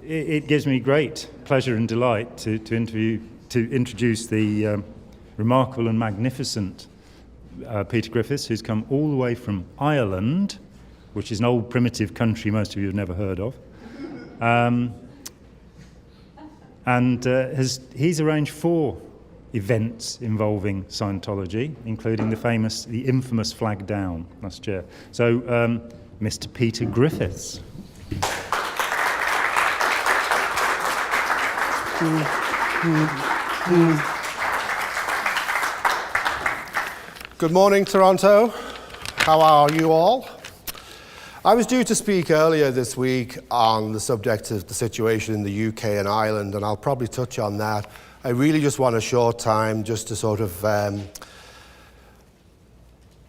It gives me great pleasure and delight to introduce the remarkable and magnificent Peter Griffiths, who's come all the way from Ireland, which is an old primitive country most of you have never heard of, and he's arranged 4 events involving Scientology, including the infamous flag down last year. So, Mr. Peter Griffiths. Good morning, Toronto. How are you all? I was due to speak earlier this week on the subject of the situation in the UK and Ireland, and I'll probably touch on that. I really just want a short time just to sort of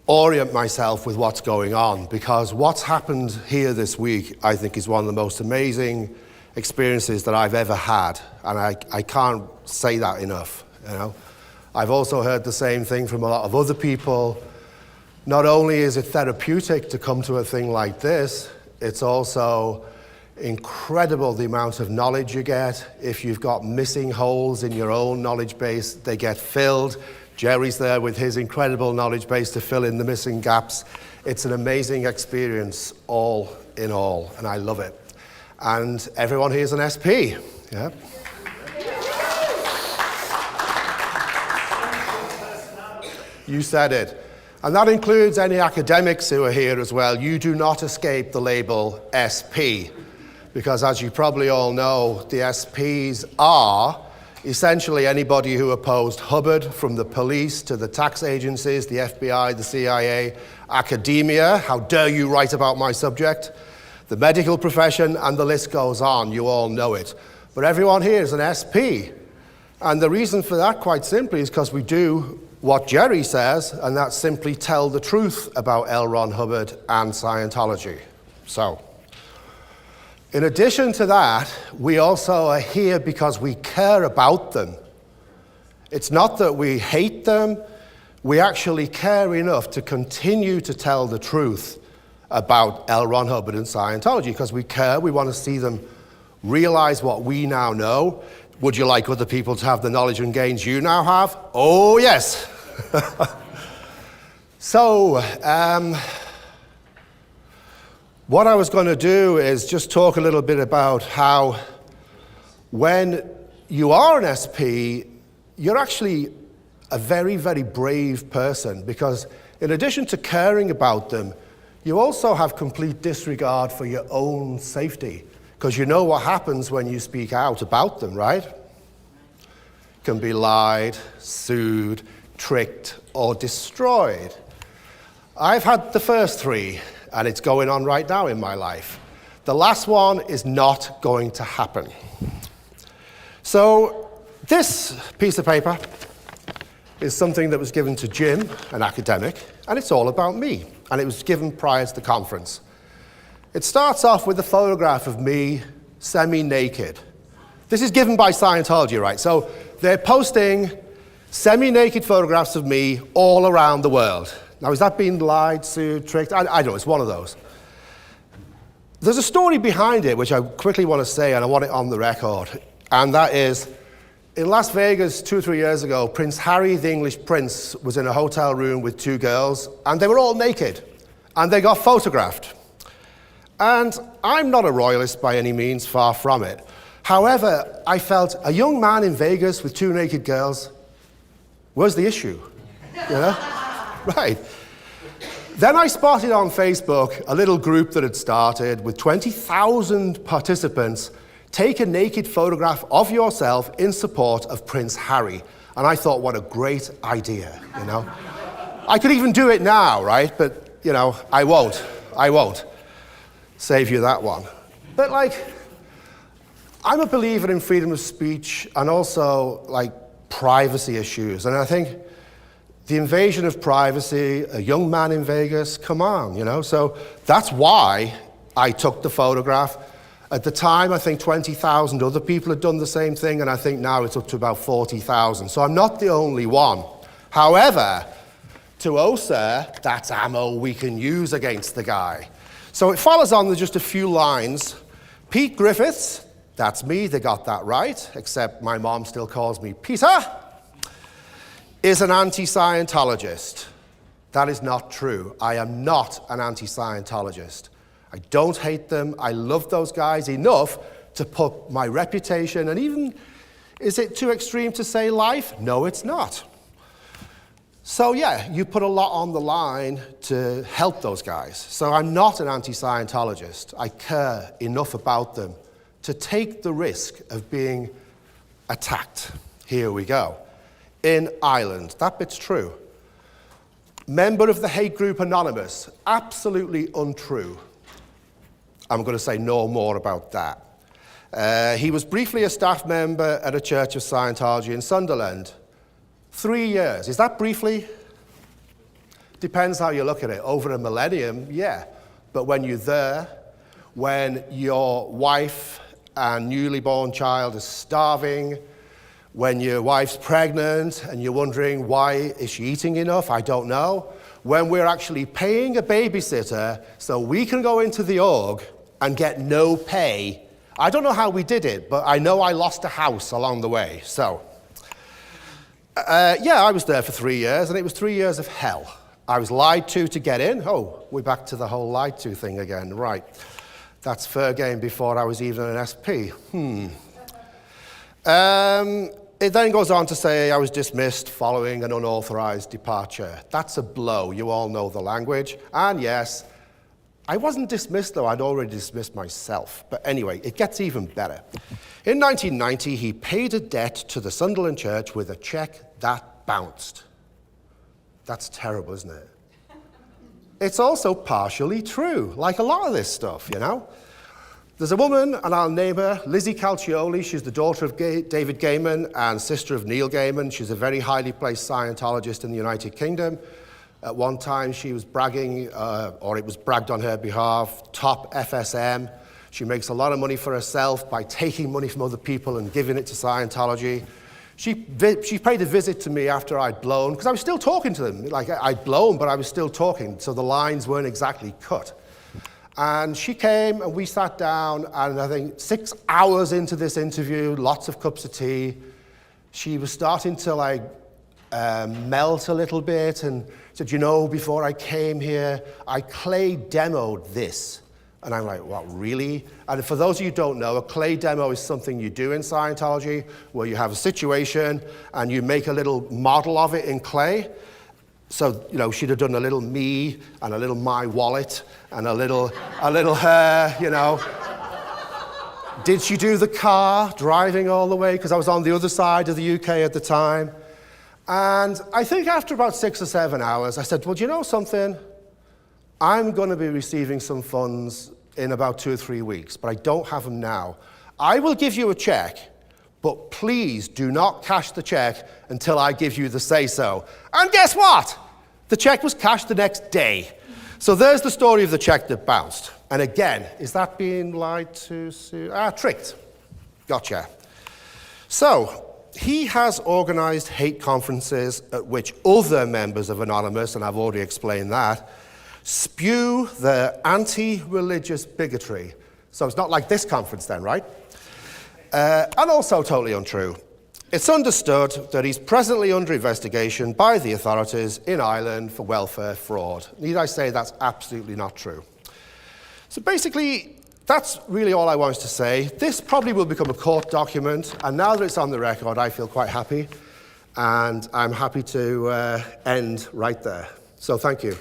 orient myself with what's going on, because what's happened here this week, I think, is one of the most amazing experiences that I've ever had, and I can't say that enough, you know. I've also heard the same thing from a lot of other people. Not only is it therapeutic to come to a thing like this, it's also incredible the amount of knowledge you get. If you've got missing holes in your own knowledge base, they get filled. Jerry's there with his incredible knowledge base to fill in the missing gaps. It's an amazing experience all in all, and I love it. And everyone here is an SP, yeah? You said it. And that includes any academics who are here as well. You do not escape the label SP, because as you probably all know, the SPs are essentially anybody who opposed Hubbard, from the police to the tax agencies, the FBI, the CIA, academia, how dare you write about my subject, the medical profession, and the list goes on. You all know it. But everyone here is an SP. And the reason for that, quite simply, is because we do what Jerry says, and that's simply tell the truth about L. Ron Hubbard and Scientology. So, in addition to that, we also are here because we care about them. It's not that we hate them, we actually care enough to continue to tell the truth about L. Ron Hubbard and Scientology, because we care, we want to see them realize what we now know. Would you like other people to have the knowledge and gains you now have? Oh, yes. So, what I was going to do is just talk a little bit about how when you are an SP, you're actually a very, very brave person, because in addition to caring about them, you also have complete disregard for your own safety, because you know what happens when you speak out about them, right? Can be lied, sued, tricked, or destroyed. I've had the first 3, and it's going on right now in my life. The last one is not going to happen. So this piece of paper is something that was given to Jim, an academic, and it's all about me, and it was given prior to the conference. It starts off with a photograph of me semi-naked. This is given by Scientology, right? So they're posting semi-naked photographs of me all around the world. Now, is that being lied, sued, tricked? I don't know, it's one of those. There's a story behind it, which I quickly want to say, and I want it on the record. And that is, in Las Vegas 2 or 3 years ago, Prince Harry, the English prince, was in a hotel room with 2 girls, and they were all naked, and they got photographed. And I'm not a royalist by any means, far from it. However, I felt a young man in Vegas with 2 naked girls, where's the issue? You know? Right. Then I spotted on Facebook a little group that had started with 20,000 participants. Take a naked photograph of yourself in support of Prince Harry. And I thought, what a great idea, you know? I could even do it now, right? But, you know, I won't. Save you that one. But, like, I'm a believer in freedom of speech and also, like, privacy issues. And I think the invasion of privacy, a young man in Vegas, come on, you know? So that's why I took the photograph. At the time, I think 20,000 other people had done the same thing, and I think now it's up to about 40,000. So I'm not the only one. However, to OSA, that's ammo we can use against the guy. So it follows on with just a few lines Pete Griffiths, that's me, they got that right, except my mom still calls me Peter, is an anti-Scientologist. That is not true. I am not an anti-Scientologist. I don't hate them. I love those guys enough to put my reputation, and even, is it too extreme to say life? No, it's not. So yeah, you put a lot on the line to help those guys. So I'm not an anti-Scientologist. I care enough about them to take the risk of being attacked. Here we go. In Ireland, that bit's true. Member of the hate group Anonymous, absolutely untrue. I'm going to say no more about that. He was briefly a staff member at a Church of Scientology in Sunderland. 3 years. Is that briefly? Depends how you look at it. Over a millennium, yeah. But when you're there, when your wife and newly born child is starving, when your wife's pregnant and you're wondering why is she eating enough, I don't know. When we're actually paying a babysitter so we can go into the org and get no pay. I don't know how we did it, but I know I lost a house along the way, so. Yeah, I was there for 3 years, and it was 3 years of hell. I was lied to get in. Oh, we're back to the whole lied to thing again. Right. That's fair game before I was even an SP. It then goes on to say I was dismissed following an unauthorized departure. That's a blow. You all know the language. And yes, I wasn't dismissed, though. I'd already dismissed myself. But anyway, it gets even better. In 1990, he paid a debt to the Sunderland Church with a check that bounced. That's terrible, isn't it? It's also partially true, like a lot of this stuff, you know? There's a woman, and I'll name her, Lizzie Calcioli. She's the daughter of David Gaiman and sister of Neil Gaiman. She's a very highly placed Scientologist in the United Kingdom. At one time, she was bragging, or it was bragged on her behalf, top FSM. She makes a lot of money for herself by taking money from other people and giving it to Scientology. She paid a visit to me after I'd blown, because I was still talking to them. Like, I'd blown, but I was still talking, so the lines weren't exactly cut. And she came, and we sat down, and I think 6 hours into this interview, lots of cups of tea, she was starting to, like, melt a little bit, and said, you know, before I came here, I clay demoed this. And I'm like, what, really? And for those of you who don't know, a clay demo is something you do in Scientology where you have a situation and you make a little model of it in clay. So, you know, she'd have done a little me and a little my wallet and a little her, you know. Did she do the car, driving all the way? Because I was on the other side of the UK at the time. And I think after about 6 or 7 hours, I said, well, do you know something? I'm going to be receiving some funds in about 2 or 3 weeks, but I don't have them now. I will give you a check, but please do not cash the check until I give you the say-so. And guess what? The check was cashed the next day. So there's the story of the check that bounced. And again, is that being lied to? Tricked. Gotcha. So he has organized hate conferences at which other members of Anonymous, and I've already explained that, spew their anti-religious bigotry. So it's not like this conference then, right? And also totally untrue. It's understood that he's presently under investigation by the authorities in Ireland for welfare fraud. Need I say that's absolutely not true. So basically, that's really all I wanted to say. This probably will become a court document, and now that it's on the record, I feel quite happy, and I'm happy to end right there. So thank you.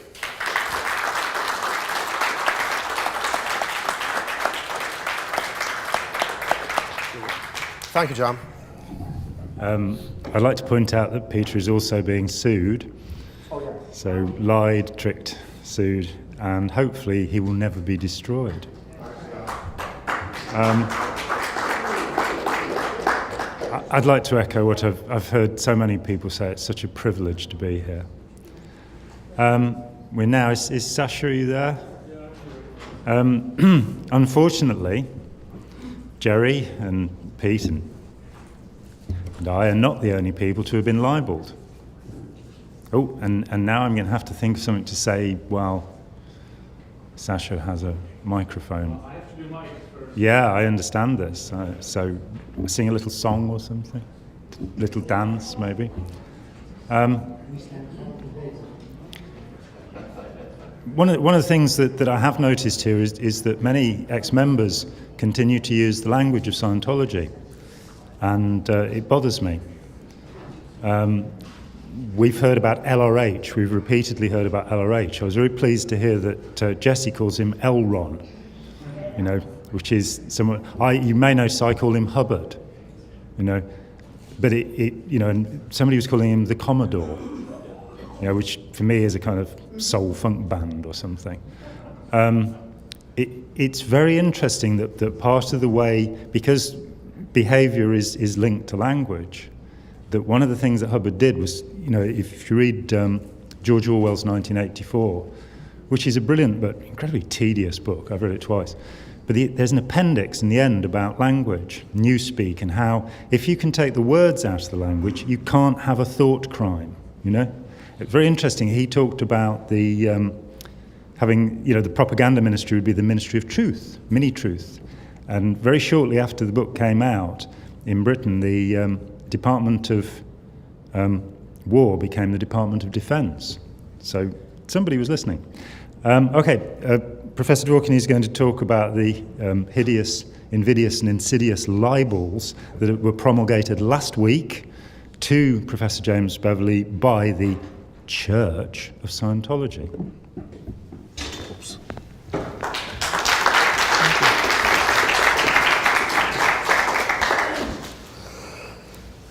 Thank you, John. I'd like to point out that Peter is also being sued. Oh, yeah. So lied, tricked, sued, and hopefully he will never be destroyed. I'd like to echo what I've heard so many people say. It's such a privilege to be here. We're now, is Sasha, are you there? Unfortunately, Jerry and Pete and I are not the only people to have been libelled. Oh, and now I'm going to have to think of something to say while Sasha has a microphone. I have to do mine first. Yeah, I understand this. So sing a little song or something? Little dance, maybe? One of the things that I have noticed here is that many ex-members continue to use the language of Scientology, and it bothers me. We've heard about LRH. We've repeatedly heard about LRH. I was very pleased to hear that Jesse calls him Elron, which is somewhat. You may notice I call him Hubbard, but and somebody was calling him the Commodore, which for me is a kind of soul funk band or something. It's very interesting that part of the way, because behavior is linked to language, that one of the things that Hubbard did was, if you read George Orwell's 1984, which is a brilliant but incredibly tedious book, I've read it twice, but there's an appendix in the end about language, newspeak, and how if you can take the words out of the language, you can't have a thought crime, It's very interesting. He talked about the having, the propaganda ministry would be the Ministry of Truth, mini-truth. And very shortly after the book came out, in Britain, the Department of War became the Department of Defence. So somebody was listening. Professor Dvorkin is going to talk about the hideous, invidious and insidious libels that were promulgated last week to Professor James Beverley by the Church of Scientology. Oops.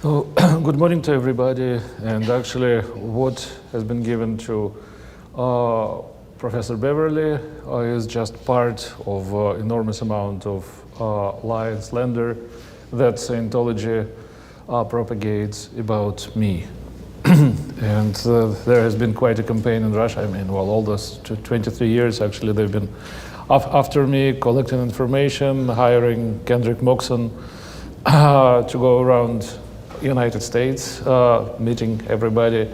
Oh, good morning to everybody, and actually what has been given to Professor Beverley is just part of enormous amount of lie and slander that Scientology propagates about me. And there has been quite a campaign in Russia. All those 23 years, actually, they've been after me, collecting information, hiring Kendrick Moxon to go around United States, meeting everybody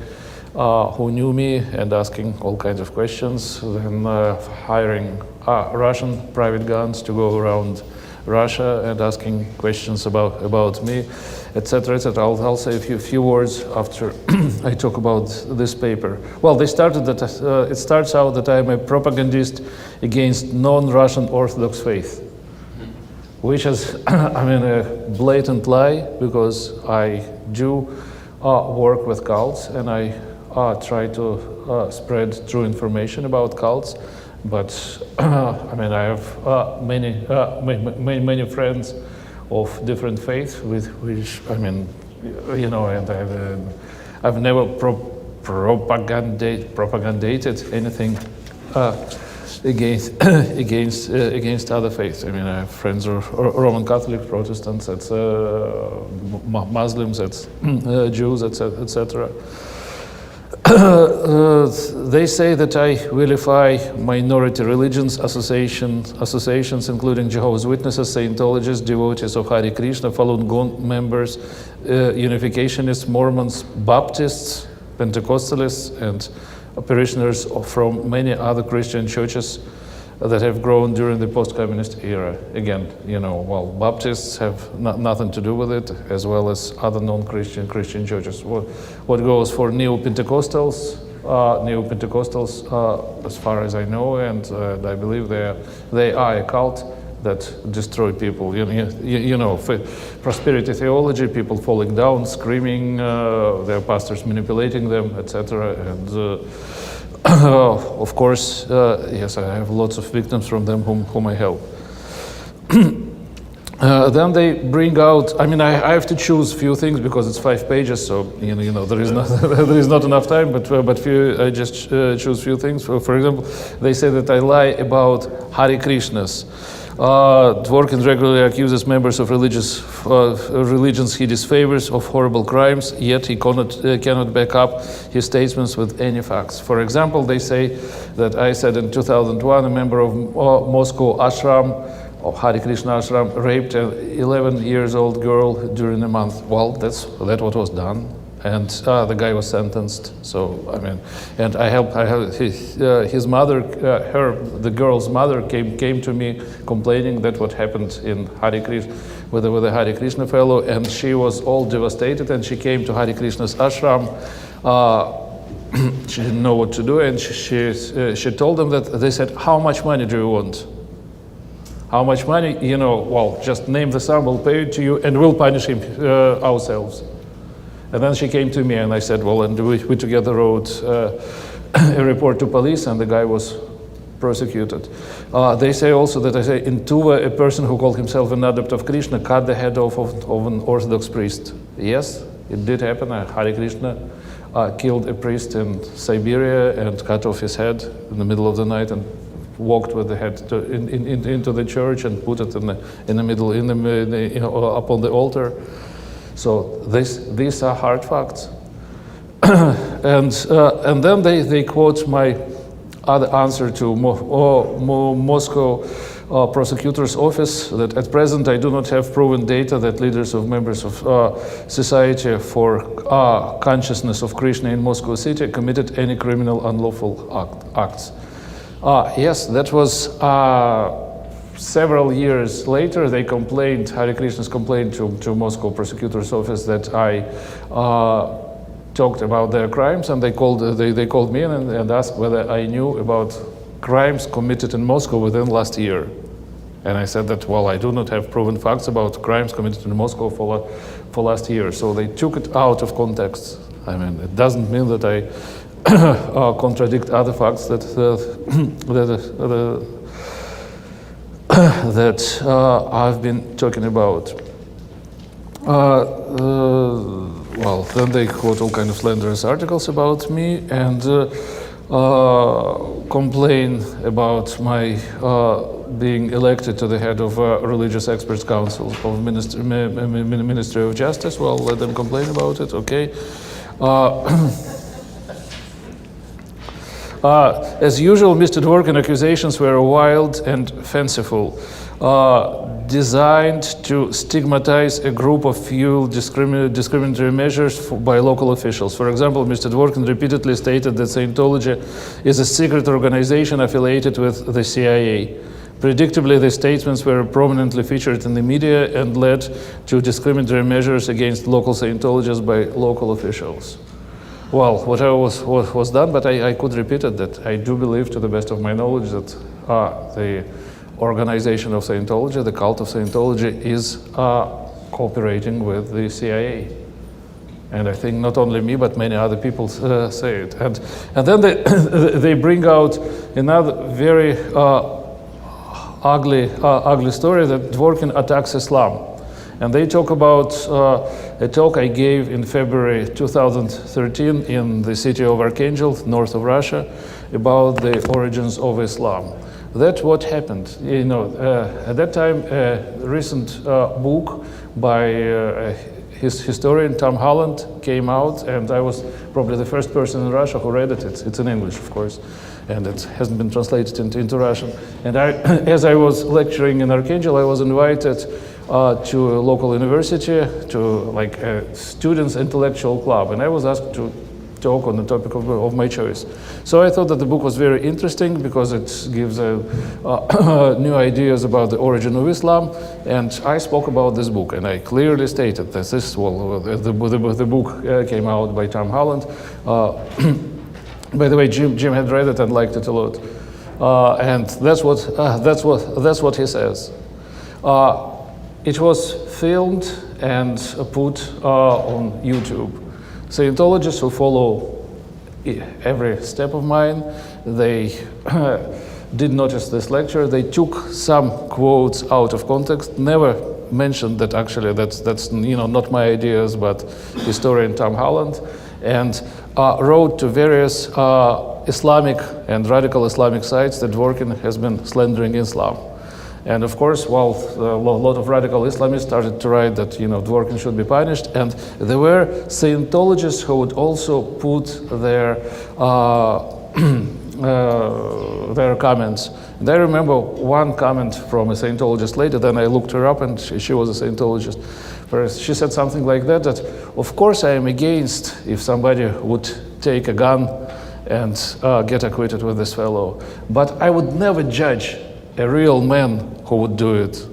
who knew me and asking all kinds of questions, then hiring Russian private guns to go around Russia and asking questions about me, etc., etc. I'll say a few words after I talk about this paper. Well, it starts out that I'm a propagandist against non-Russian Orthodox faith, which is, a blatant lie, because I do work with cults and I try to spread true information about cults. But I have many friends of different faiths with which and I've never propagated anything against other faiths. I have friends who are Roman Catholics, Protestants, Muslims, Jews, etc. They say that I vilify minority religions, associations including Jehovah's Witnesses, Scientologists, devotees of Hare Krishna, Falun Gong members, Unificationists, Mormons, Baptists, Pentecostalists, and parishioners from many other Christian churches that have grown during the post-communist era. Again, Baptists have nothing to do with it, as well as other non-Christian Christian churches. What goes for Neo-Pentecostals, as far as I know, and I believe they are a cult that destroy people. Prosperity theology, people falling down, screaming, their pastors manipulating them, etc. And of course, yes, I have lots of victims from them whom I help. Then they bring out, I have to choose few things because it's 5 pages, so there is not there is not enough time. But I just choose few things. For example, they say that I lie about Hare Krishnas. Dvorkin regularly accuses members of religions he disfavors of horrible crimes, yet he cannot back up his statements with any facts. For example, they say that I said in 2001 a member of Moscow ashram, of Hare Krishna ashram, raped an 11-year-old girl during a month. Well, that's what was done. and the guy was sentenced. So I mean, and I have his mother, the girl's mother came to me complaining that what happened in Hare Krishna with the Hare Krishna fellow, and she was all devastated, and she came to Hare Krishna's ashram. She didn't know what to do, and she told them that they said, "How much money do you want? How much money? You know, well, just name the sum, we'll pay it to you, and we'll punish him ourselves." And then she came to me, and I said, well, and we together wrote a report to police, and the guy was prosecuted. They say also that in Tuva, a person who called himself an adept of Krishna cut the head off of an Orthodox priest. Yes, it did happen. Hare Krishna killed a priest in Siberia and cut off his head in the middle of the night and walked with the head into the church and put it in the middle, upon the altar. So these are hard facts. And then they quote my other answer to Moscow prosecutor's office, that at present I do not have proven data that leaders of members of Society for Consciousness of Krishna in Moscow City committed any criminal unlawful acts. Yes, that was several years later. They complained, Hare Krishna's complained to Moscow prosecutor's office that I talked about their crimes, and they called me in and asked whether I knew about crimes committed in Moscow within last year. And I said that, well, I do not have proven facts about crimes committed in Moscow for last year. So they took it out of context. I mean, it doesn't mean that I contradict other facts that I've been talking about. Well, then they quote all kind of slanderous articles about me and complain about my being elected to the head of Religious Experts Council of Ministry of Justice. Well, let them complain about it, okay. As usual, Mr. Dvorkin accusations were wild and fanciful, designed to stigmatize a group of few discriminatory measures by local officials. For example, Mr. Dvorkin repeatedly stated that Scientology is a secret organization affiliated with the CIA. Predictably, the statements were prominently featured in the media and led to discriminatory measures against local Scientologists by local officials. Well, whatever was done, but I could repeat it, that I do believe, to the best of my knowledge, that the organization of Scientology, the cult of Scientology, is cooperating with the CIA. And I think not only me, but many other people say it. And then they bring out another very ugly story, that Dvorkin attacks Islam. And they talk about a talk I gave in February 2013 in the city of Archangel, north of Russia, about the origins of Islam. That's what happened. You know, at that time, a recent book by his historian Tom Holland came out, and I was probably the first person in Russia who read it. It's in English, of course, and it hasn't been translated into Russian. And as I was lecturing in Archangel, I was invited to a local university, to like a students' intellectual club, and I was asked to talk on the topic of my choice. So I thought that the book was very interesting because it gives new ideas about the origin of Islam, and I spoke about this book, and I clearly stated that this, well, the book came out by Tom Holland. By the way, Jim had read it and liked it a lot, and that's what he says. It was filmed and put on YouTube. Scientologists who follow every step of mine, they did notice this lecture. They took some quotes out of context, never mentioned that actually that's not my ideas, but historian Tom Holland, and wrote to various Islamic and radical Islamic sites that Dvorkin has been slandering Islam. And of course, while a lot of radical Islamists started to write that Dvorkin should be punished, and there were Scientologists who would also put their comments. And I remember one comment from a Scientologist later. Then I looked her up, and she was a Scientologist. Whereas she said something like that, that of course I am against if somebody would take a gun and get acquitted with this fellow. But I would never judge a real man who would do it.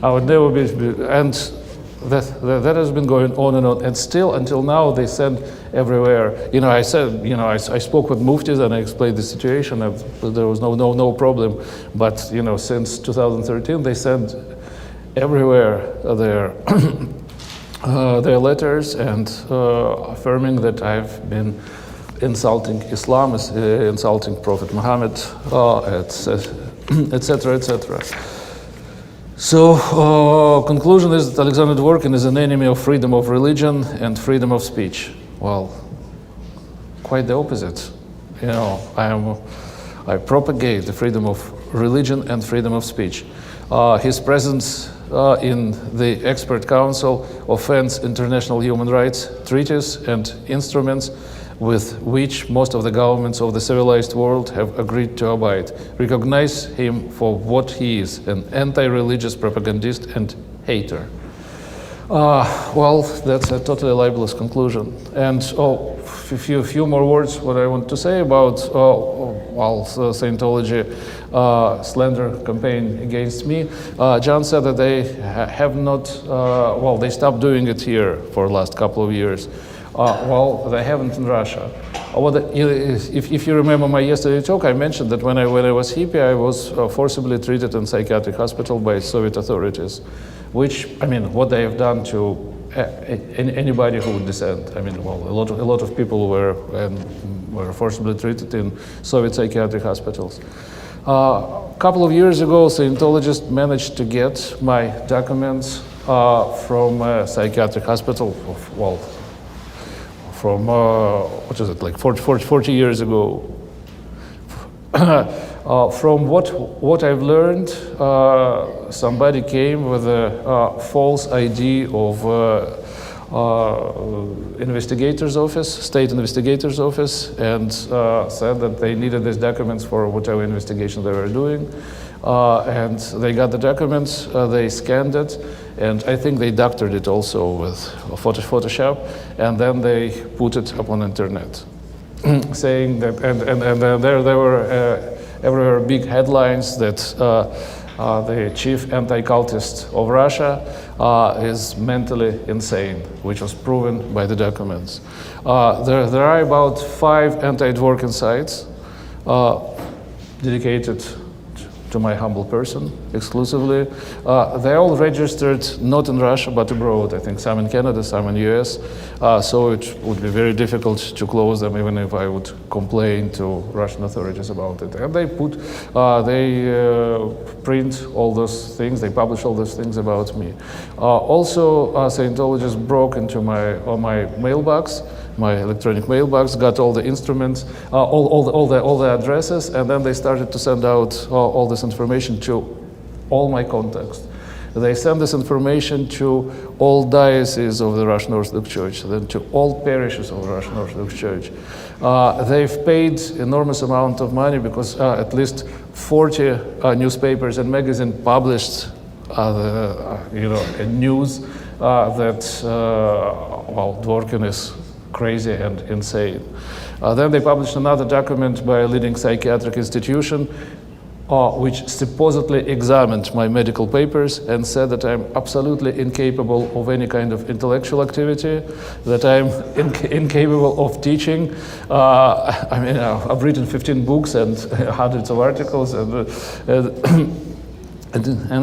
I would never be, and that has been going on and on, and still until now they send everywhere. I said, I spoke with muftis and I explained the situation. There was no problem, but since 2013 they send everywhere their their letters and affirming that I've been insulting Islam, insulting Prophet Muhammad, etc., etc. So, conclusion is that Alexander Dvorkin is an enemy of freedom of religion and freedom of speech. Well, quite the opposite. I propagate the freedom of religion and freedom of speech. His presence in the expert council offends international human rights treaties and instruments with which most of the governments of the civilized world have agreed to abide. Recognize him for what he is, an anti-religious propagandist and hater. Well, that's a totally libelous conclusion. And a few more words what I want to say about Scientology slander campaign against me. John said that they have not, they stopped doing it here for the last couple of years. Well, they haven't in Russia. If you remember my yesterday talk, I mentioned that when I was hippie, I was forcibly treated in psychiatric hospital by Soviet authorities, which, what they have done to anybody who would dissent. A lot of people were forcibly treated in Soviet psychiatric hospitals. A couple of years ago, Scientologist managed to get my documents from a psychiatric hospital, from, 40 years ago. From what I've learned, somebody came with a false ID of investigator's office, state investigator's office, and said that they needed these documents for whatever investigation they were doing. And they got the documents, they scanned it, and I think they doctored it also with Photoshop, and then they put it up on internet, saying that, and there were everywhere big headlines that the chief anti-cultist of Russia is mentally insane, which was proven by the documents. There are about 5 anti-Dvorkin sites dedicated to my humble person exclusively. They're all registered not in Russia but abroad. I think some in Canada, some in US. So it would be very difficult to close them even if I would complain to Russian authorities about it. And they print all those things, they publish all those things about me. Also, Scientologists broke into my mailbox, my electronic mailbox, got all the instruments, all the addresses, and then they started to send out all this information to all my contacts. They send this information to all dioceses of the Russian Orthodox Church, then to all parishes of the Russian Orthodox Church. They've paid enormous amount of money because at least 40 newspapers and magazines published news that Dvorkin is crazy and insane. Then they published another document by a leading psychiatric institution which supposedly examined my medical papers and said that I'm absolutely incapable of any kind of intellectual activity, that I'm incapable of teaching. I've written 15 books and hundreds of articles and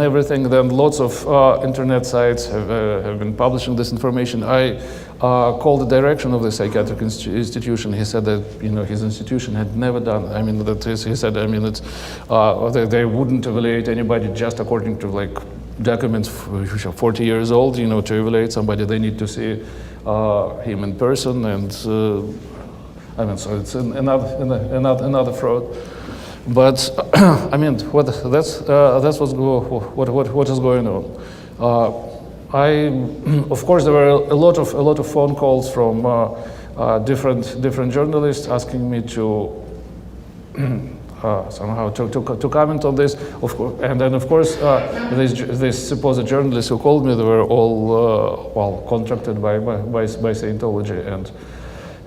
everything. Then lots of internet sites have been publishing this information. I called the direction of the psychiatric institution. He said that his institution had never done. He said they wouldn't evaluate anybody just according to documents which are 40 years old. To evaluate somebody, they need to see him in person, and so it's another fraud. But that's what is going on. Of course, there were a lot of phone calls from different journalists asking me to somehow to comment on this. Of course, and then of course these supposed journalists who called me, they were all well contracted by Scientology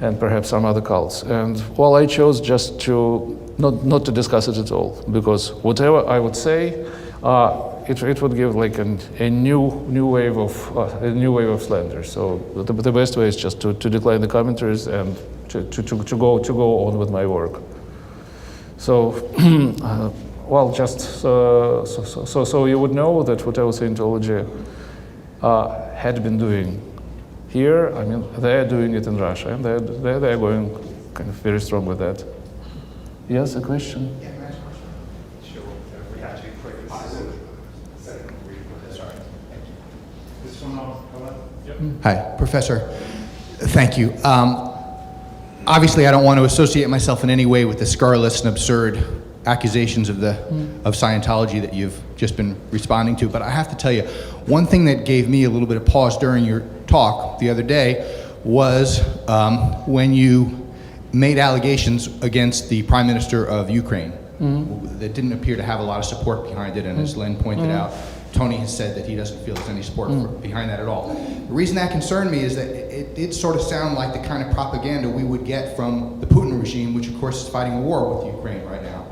and perhaps some other cults. And well, I chose just to not to discuss it at all, because whatever I would say, it would give like a new wave of slander. So the best way is just to decline the commentaries and to go on with my work. So well, just so you would know that whatever Scientology had been doing here, I mean, they're doing it in Russia, and they're going kind of very strong with that. Yes, a question? Yeah, can I ask a question? Sure. We had to quick. Sorry. Thank you. This one on. Yep. Hi, Professor. Thank you. Obviously, I don't want to associate myself in any way with the scurrilous and absurd accusations of Scientology that you've just been responding to, but I have to tell you, one thing that gave me a little bit of pause during your talk the other day was when you made allegations against the Prime Minister of Ukraine that didn't appear to have a lot of support behind it, and as Len pointed out, Tony has said that he doesn't feel there's any support behind that at all. The reason that concerned me is that it did sort of sound like the kind of propaganda we would get from the Putin regime, which of course is fighting a war with Ukraine right now.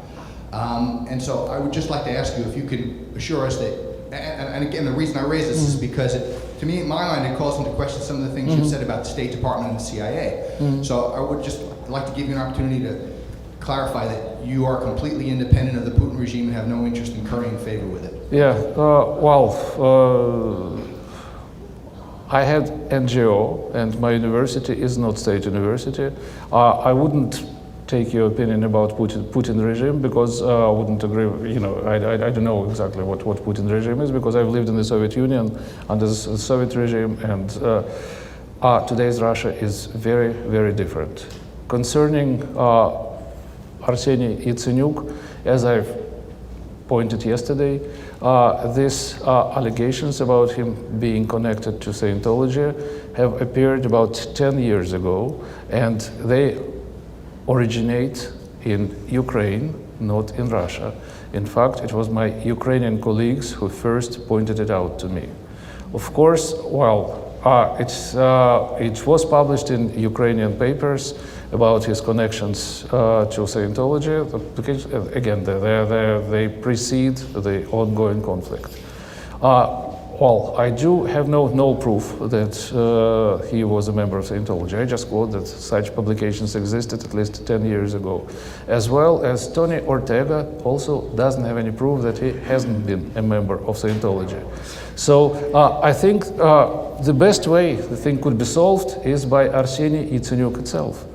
And so I would just like to ask you if you could assure us that, and again, the reason I raise this is because to me, in my mind, it calls into question some of the things you've said about the State Department and the CIA. So I would just like to give you an opportunity to clarify that you are completely independent of the Putin regime and have no interest in currying favor with it. Yeah, well, I had NGO, and my university is not state university. I wouldn't take your opinion about Putin regime, because I wouldn't agree. You know, I don't know exactly what Putin regime is, because I've lived in the Soviet Union under the Soviet regime, and today's Russia is very, very different. Concerning Arseniy Yatsenyuk, as I've pointed yesterday, these allegations about him being connected to Scientology have appeared about 10 years ago, and they originate in Ukraine, not in Russia. In fact, it was my Ukrainian colleagues who first pointed it out to me. Of course, well, it was published in Ukrainian papers about his connections to Scientology. Again, they precede the ongoing conflict. Well, I do have no proof that he was a member of Scientology. I just quote that such publications existed at least 10 years ago. As well as Tony Ortega also doesn't have any proof that he hasn't been a member of Scientology. So I think the best way the thing could be solved is by Arseniy Yatsenyuk himself.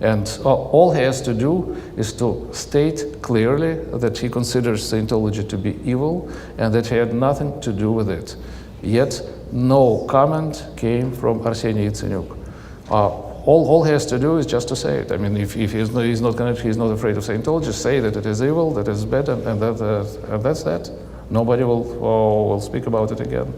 And all he has to do is to state clearly that he considers Scientology to be evil and that he had nothing to do with it. Yet no comment came from Arseniy Yatsenyuk. All he has to do is just to say it. I mean, if he's not afraid of Scientology, say that it is evil, that it is bad, and that's that. Nobody will speak about it again.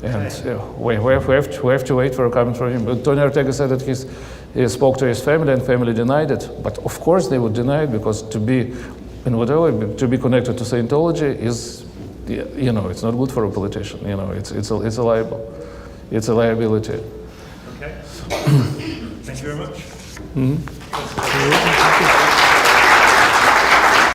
And we have to wait for a comment from him. But Tony Ortega said that he spoke to his family, and family denied it. But of course they would deny it, because to be connected to Scientology is, you know, it's not good for a politician. You know, it's a liability. Okay. Thank you very much.